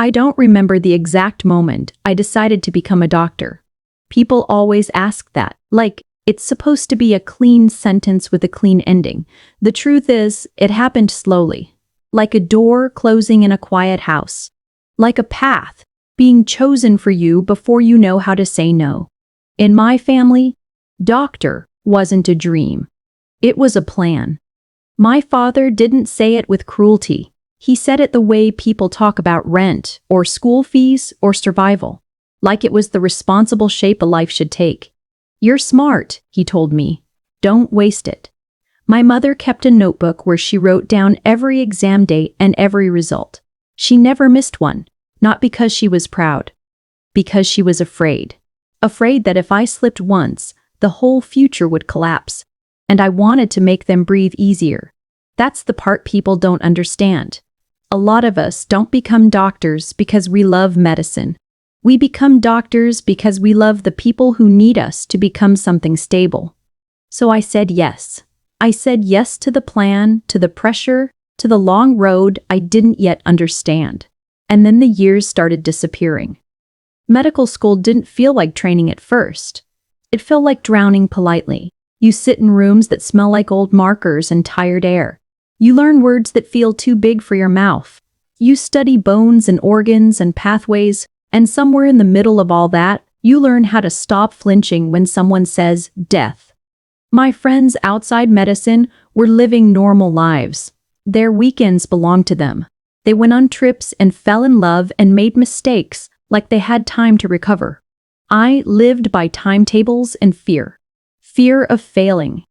I don't remember the exact moment I decided to become a doctor. People always ask that, like it's supposed to be a clean sentence with a clean ending. The truth is, it happened slowly, like a door closing in a quiet house, like a path being chosen for you before you know how to say no. In my family, doctor wasn't a dream. It was a plan. My father didn't say it with cruelty. He said it the way people talk about rent or school fees or survival, like it was the responsible shape a life should take. You're smart, he told me. Don't waste it. My mother kept a notebook where she wrote down every exam date and every result. She never missed one, not because she was proud, because she was afraid. Afraid that if I slipped once, the whole future would collapse. And I wanted to make them breathe easier. That's the part people don't understand. A lot of us don't become doctors because we love medicine. We become doctors because we love the people who need us to become something stable. So I said yes. I said yes to the plan, to the pressure, to the long road I didn't yet understand. And then the years started disappearing. Medical school didn't feel like training at first. It felt like drowning politely. You sit in rooms that smell like old markers and tired air. You learn words that feel too big for your mouth. You study bones and organs and pathways, and somewhere in the middle of all that, you learn how to stop flinching when someone says death. My friends outside medicine were living normal lives. Their weekends belonged to them. They went on trips and fell in love and made mistakes like they had time to recover. I lived by timetables and fear. Fear of failing.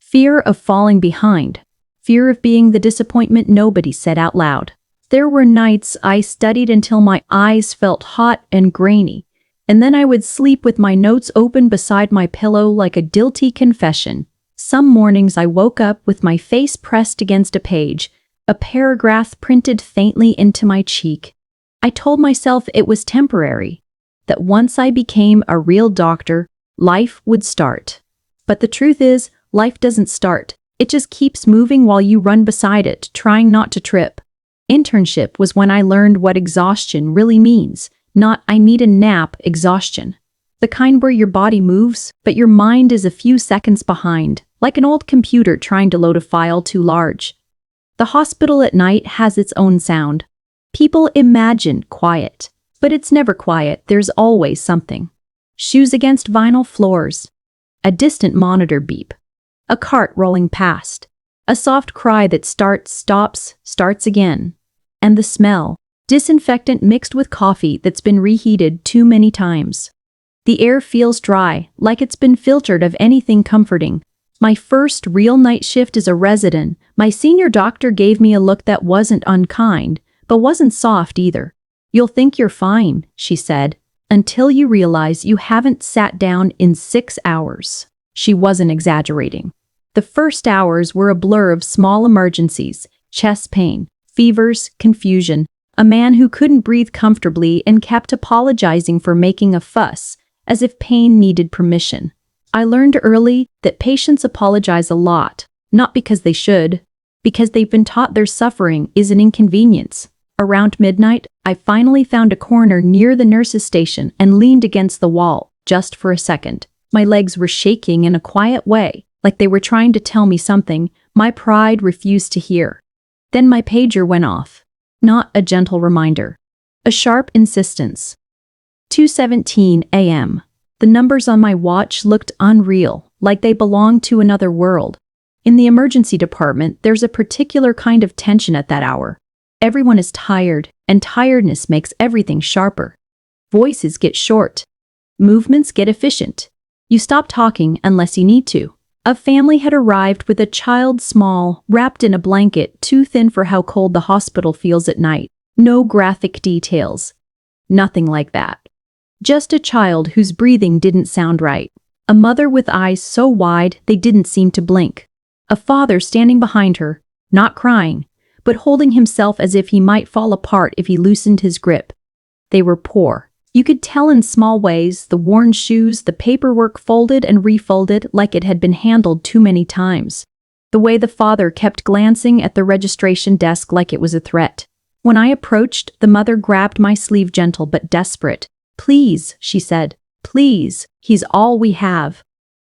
Fear of falling behind. Fear of being the disappointment nobody said out loud. There were nights I studied until my eyes felt hot and grainy, and then I would sleep with my notes open beside my pillow like a guilty confession. Some mornings I woke up with my face pressed against a page, a paragraph printed faintly into my cheek. I told myself it was temporary, that once I became a real doctor, life would start. But the truth is, life doesn't start. It just keeps moving while you run beside it, trying not to trip. Internship was when I learned what exhaustion really means, not I need a nap exhaustion. The kind where your body moves, but your mind is a few seconds behind, like an old computer trying to load a file too large. The hospital at night has its own sound. People imagine quiet, but it's never quiet, there's always something. Shoes against vinyl floors. A distant monitor beep. A cart rolling past. A soft cry that starts, stops, starts again. And the smell. Disinfectant mixed with coffee that's been reheated too many times. The air feels dry, like it's been filtered of anything comforting. My first real night shift as a resident, my senior doctor gave me a look that wasn't unkind, but wasn't soft either. You'll think you're fine, she said, until you realize you haven't sat down in 6 hours. She wasn't exaggerating. The first hours were a blur of small emergencies, chest pain, fevers, confusion, a man who couldn't breathe comfortably and kept apologizing for making a fuss, as if pain needed permission. I learned early that patients apologize a lot, not because they should, because they've been taught their suffering is an inconvenience. Around midnight, I finally found a corner near the nurse's station and leaned against the wall, just for a second. My legs were shaking in a quiet way, like they were trying to tell me something my pride refused to hear. Then my pager went off. Not a gentle reminder. A sharp insistence. 2:17 a.m. The numbers on my watch looked unreal, like they belonged to another world. In the emergency department, there's a particular kind of tension at that hour. Everyone is tired, and tiredness makes everything sharper. Voices get short. Movements get efficient. You stop talking unless you need to. A family had arrived with a child small, wrapped in a blanket too thin for how cold the hospital feels at night. No graphic details. Nothing like that. Just a child whose breathing didn't sound right. A mother with eyes so wide they didn't seem to blink. A father standing behind her, not crying, but holding himself as if he might fall apart if he loosened his grip. They were poor. You could tell in small ways, the worn shoes, the paperwork folded and refolded like it had been handled too many times. The way the father kept glancing at the registration desk like it was a threat. When I approached, the mother grabbed my sleeve, gentle but desperate. "Please," she said. "Please, he's all we have."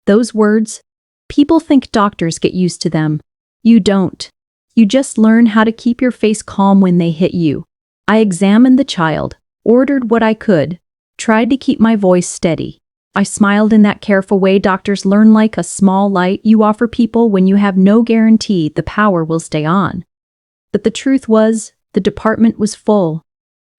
Those words, people think doctors get used to them. You don't. You just learn how to keep your face calm when they hit you. I examined the child, ordered what I could, tried to keep my voice steady. I smiled in that careful way doctors learn, like a small light you offer people when you have no guarantee the power will stay on. But the truth was, the department was full.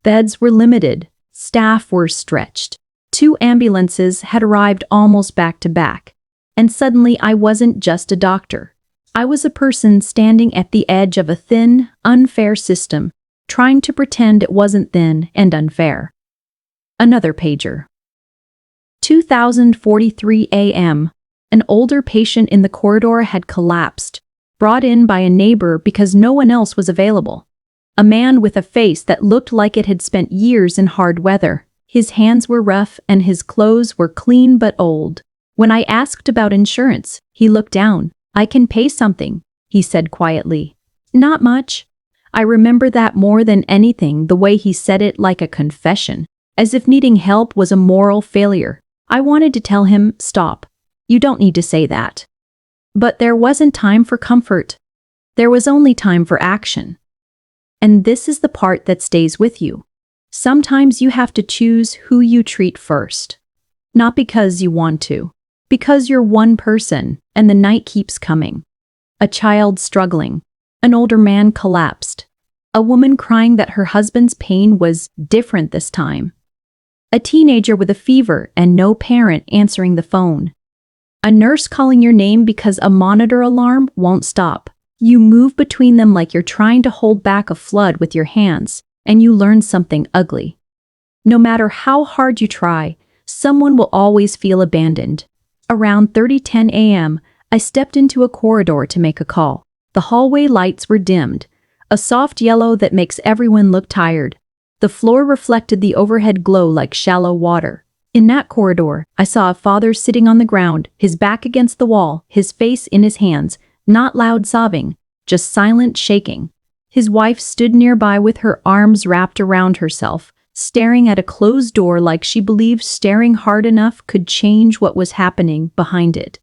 Beds were limited, staff were stretched. 2 ambulances had arrived almost back to back. And suddenly I wasn't just a doctor. I was a person standing at the edge of a thin, unfair system, trying to pretend it wasn't thin and unfair. Another pager. 2043 a.m. An older patient in the corridor had collapsed, brought in by a neighbor because no one else was available. A man with a face that looked like it had spent years in hard weather. His hands were rough and his clothes were clean but old. When I asked about insurance, he looked down. "I can pay something," he said quietly. "Not much." I remember that more than anything, the way he said it, like a confession, as if needing help was a moral failure. I wanted to tell him, "Stop. You don't need to say that." But there wasn't time for comfort. There was only time for action. And this is the part that stays with you. Sometimes you have to choose who you treat first. Not because you want to. Because you're one person, and the night keeps coming. A child struggling. An older man collapsed. A woman crying that her husband's pain was different this time. A teenager with a fever and no parent answering the phone. A nurse calling your name because a monitor alarm won't stop. You move between them like you're trying to hold back a flood with your hands, and you learn something ugly. No matter how hard you try, someone will always feel abandoned. Around 30:10 a.m., I stepped into a corridor to make a call. The hallway lights were dimmed, a soft yellow that makes everyone look tired. The floor reflected the overhead glow like shallow water. In that corridor, I saw a father sitting on the ground, his back against the wall, his face in his hands, not loud sobbing, just silent shaking. His wife stood nearby with her arms wrapped around herself, staring at a closed door like she believed staring hard enough could change what was happening behind it.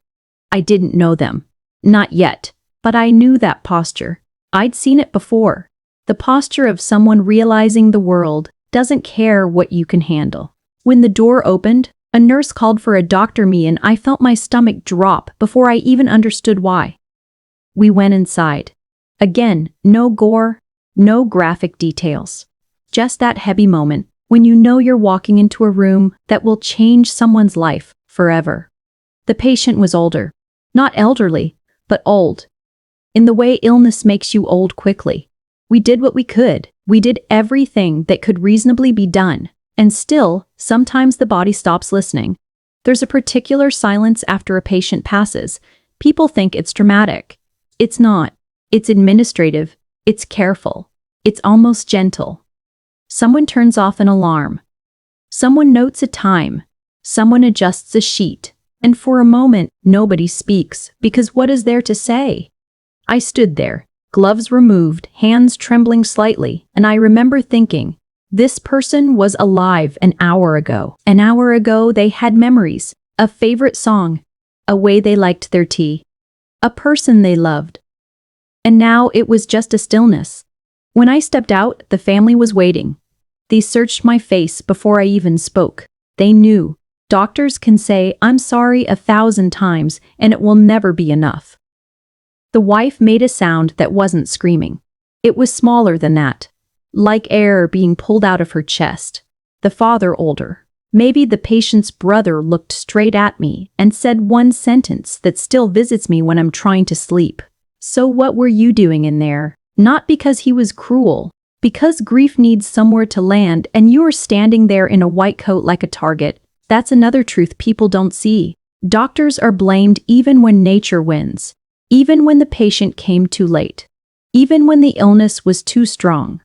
I didn't know them. Not yet. But I knew that posture. I'd seen it before. The posture of someone realizing the world doesn't care what you can handle. When the door opened, a nurse called for a doctor and I felt my stomach drop before I even understood why. We went inside. Again, no gore, no graphic details. Just that heavy moment when you know you're walking into a room that will change someone's life forever. The patient was older. Not elderly, but old. In the way illness makes you old quickly. We did what we could. We did everything that could reasonably be done. And still, sometimes the body stops listening. There's a particular silence after a patient passes. People think it's dramatic. It's not. It's administrative. It's careful. It's almost gentle. Someone turns off an alarm. Someone notes a time. Someone adjusts a sheet. And for a moment, nobody speaks, because what is there to say? I stood there, gloves removed, hands trembling slightly, and I remember thinking, this person was alive an hour ago. An hour ago they had memories, a favorite song, a way they liked their tea, a person they loved. And now it was just a stillness. When I stepped out, the family was waiting. They searched my face before I even spoke. They knew. Doctors can say, "I'm sorry" 1,000 times, and it will never be enough. The wife made a sound that wasn't screaming. It was smaller than that, like air being pulled out of her chest. The father, older, maybe the patient's brother, looked straight at me and said one sentence that still visits me when I'm trying to sleep. "So what were you doing in there?" Not because he was cruel, because grief needs somewhere to land and you are standing there in a white coat like a target. That's another truth people don't see. Doctors are blamed even when nature wins. Even when the patient came too late. Even when the illness was too strong.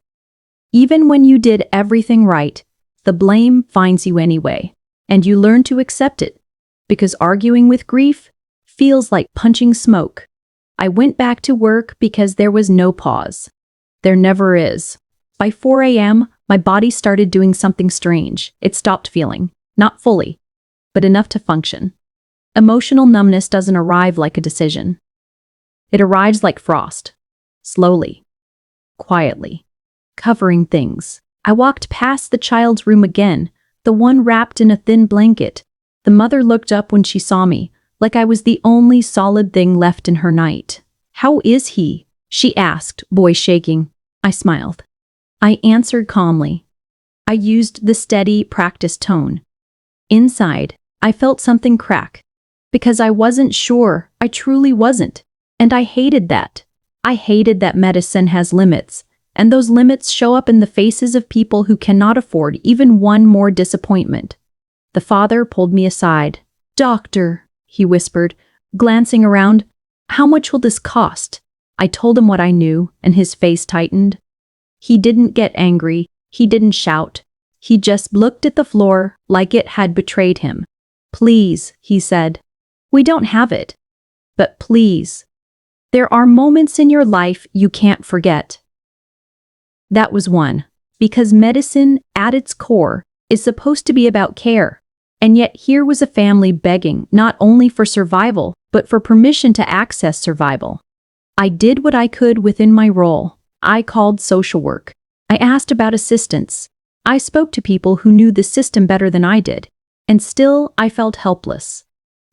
Even when you did everything right, the blame finds you anyway. And you learn to accept it. Because arguing with grief feels like punching smoke. I went back to work because there was no pause. There never is. By 4 a.m., my body started doing something strange. It stopped feeling. Not fully, but enough to function. Emotional numbness doesn't arrive like a decision. It arrives like frost. Slowly. Quietly. Covering things. I walked past the child's room again, the one wrapped in a thin blanket. The mother looked up when she saw me, like I was the only solid thing left in her night. "How is he?" she asked, voice shaking. I smiled. I answered calmly. I used the steady, practiced tone. Inside, I felt something crack. Because I wasn't sure, I truly wasn't. And I hated that. I hated that medicine has limits, and those limits show up in the faces of people who cannot afford even one more disappointment. The father pulled me aside. "Doctor," he whispered, glancing around, "how much will this cost?" I told him what I knew, and his face tightened. He didn't get angry. He didn't shout. He just looked at the floor like it had betrayed him. "Please," he said. "We don't have it. But please. There are moments in your life you can't forget." That was one. Because medicine, at its core, is supposed to be about care. And yet here was a family begging not only for survival, but for permission to access survival. I did what I could within my role. I called social work. I asked about assistance. I spoke to people who knew the system better than I did. And still, I felt helpless.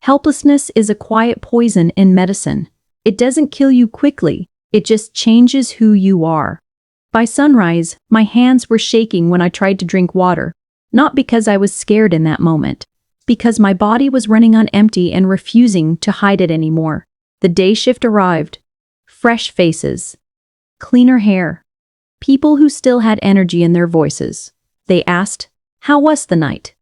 Helplessness is a quiet poison in medicine. It doesn't kill you quickly. It just changes who you are. By sunrise, my hands were shaking when I tried to drink water. Not because I was scared in that moment. Because my body was running on empty and refusing to hide it anymore. The day shift arrived. Fresh faces. Cleaner hair. People who still had energy in their voices. They asked, "How was the night?"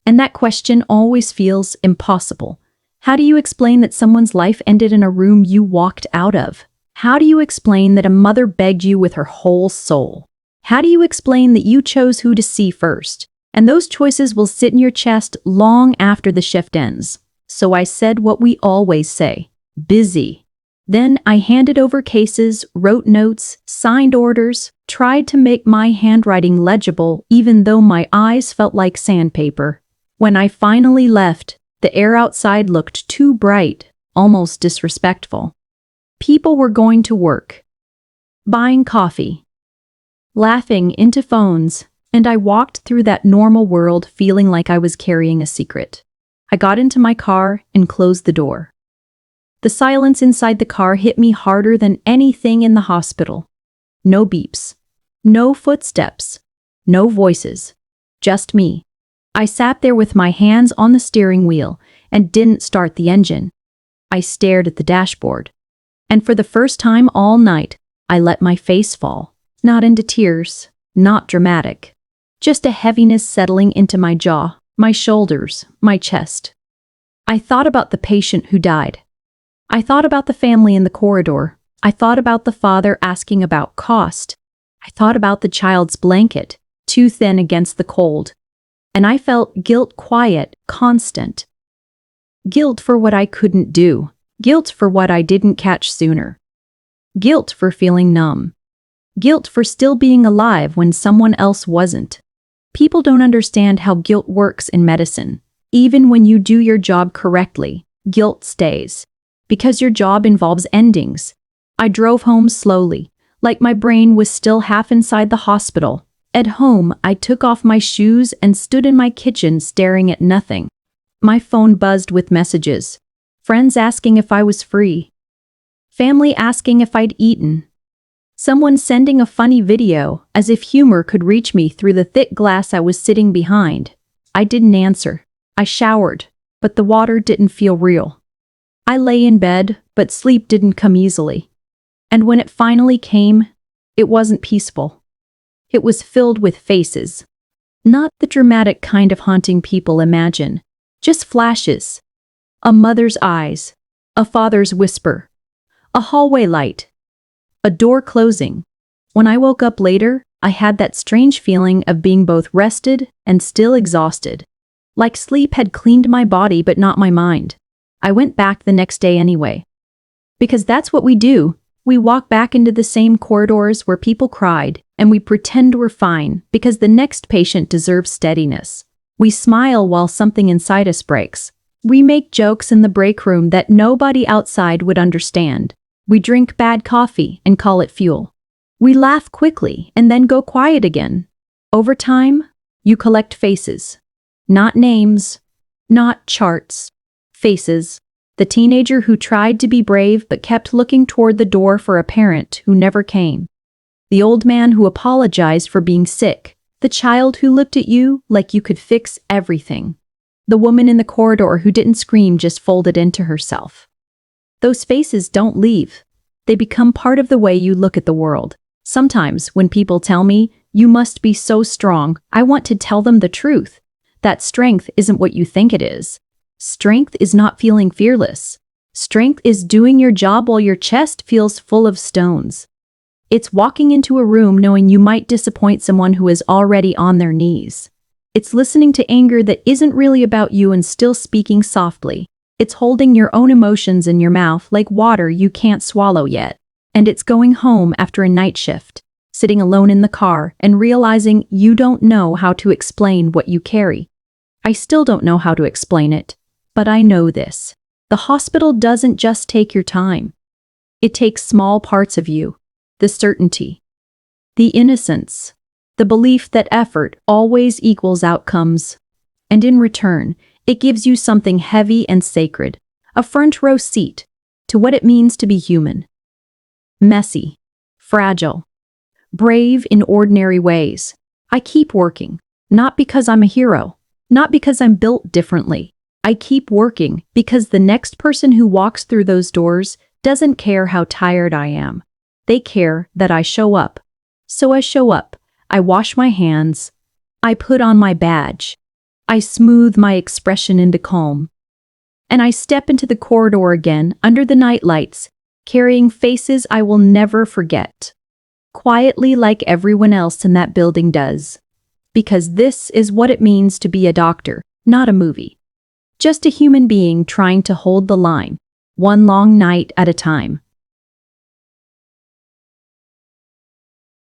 And that question always feels impossible. How do you explain that someone's life ended in a room you walked out of? How do you explain that a mother begged you with her whole soul? How do you explain that you chose who to see first? And those choices will sit in your chest long after the shift ends. So I said what we always say, busy. Then I handed over cases, wrote notes, signed orders, tried to make my handwriting legible even though my eyes felt like sandpaper. When I finally left, the air outside looked too bright, almost disrespectful. People were going to work, buying coffee, laughing into phones, and I walked through that normal world feeling like I was carrying a secret. I got into my car and closed the door. The silence inside the car hit me harder than anything in the hospital. No beeps. No footsteps. No voices. Just me. I sat there with my hands on the steering wheel and didn't start the engine. I stared at the dashboard. And for the first time all night, I let my face fall. Not into tears. Not dramatic. Just a heaviness settling into my jaw, my shoulders, my chest. I thought about the patient who died. I thought about the family in the corridor. I thought about the father asking about cost. I thought about the child's blanket, too thin against the cold. And I felt guilt quiet, constant. Guilt for what I couldn't do. Guilt for what I didn't catch sooner. Guilt for feeling numb. Guilt for still being alive when someone else wasn't. People don't understand how guilt works in medicine. Even when you do your job correctly, guilt stays. Because your job involves endings. I drove home slowly, like my brain was still half inside the hospital. At home, I took off my shoes and stood in my kitchen staring at nothing. My phone buzzed with messages. Friends asking if I was free. Family asking if I'd eaten. Someone sending a funny video, as if humor could reach me through the thick glass I was sitting behind. I didn't answer. I showered, but the water didn't feel real. I lay in bed, but sleep didn't come easily. And when it finally came, it wasn't peaceful. It was filled with faces. Not the dramatic kind of haunting people imagine, just flashes. A mother's eyes, a father's whisper, a hallway light, a door closing. When I woke up later, I had that strange feeling of being both rested and still exhausted. Like sleep had cleaned my body but not my mind. I went back the next day anyway. Because that's what we do. We walk back into the same corridors where people cried, And we pretend we're fine because the next patient deserves steadiness. We smile while something inside us breaks. We make jokes in the break room that nobody outside would understand. We drink bad coffee and call it fuel. We laugh quickly and then go quiet again. Over time, you collect faces. Not names, not charts. Faces. The teenager who tried to be brave but kept looking toward the door for a parent who never came. The old man who apologized for being sick. The child who looked at you like you could fix everything. The woman in the corridor who didn't scream, just folded into herself. Those faces don't leave. They become part of the way you look at the world. Sometimes, when people tell me, "You must be so strong," I want to tell them the truth. That strength isn't what you think it is. Strength is not feeling fearless. Strength is doing your job while your chest feels full of stones. It's walking into a room knowing you might disappoint someone who is already on their knees. It's listening to anger that isn't really about you and still speaking softly. It's holding your own emotions in your mouth like water you can't swallow yet. And it's going home after a night shift, sitting alone in the car and realizing you don't know how to explain what you carry. I still don't know how to explain it, but I know this. The hospital doesn't just take your time. It takes small parts of you. The certainty, the innocence, the belief that effort always equals outcomes. And in return, it gives you something heavy and sacred, a front row seat to what it means to be human. Messy, fragile, brave in ordinary ways. I keep working, not because I'm a hero, not because I'm built differently. I keep working because the next person who walks through those doors doesn't care how tired I am. They care that I show up. So I show up. I wash my hands. I put on my badge. I smooth my expression into calm. And I step into the corridor again under the night lights, carrying faces I will never forget. Quietly, like everyone else in that building does. Because this is what it means to be a doctor, not a movie. Just a human being trying to hold the line, one long night at a time.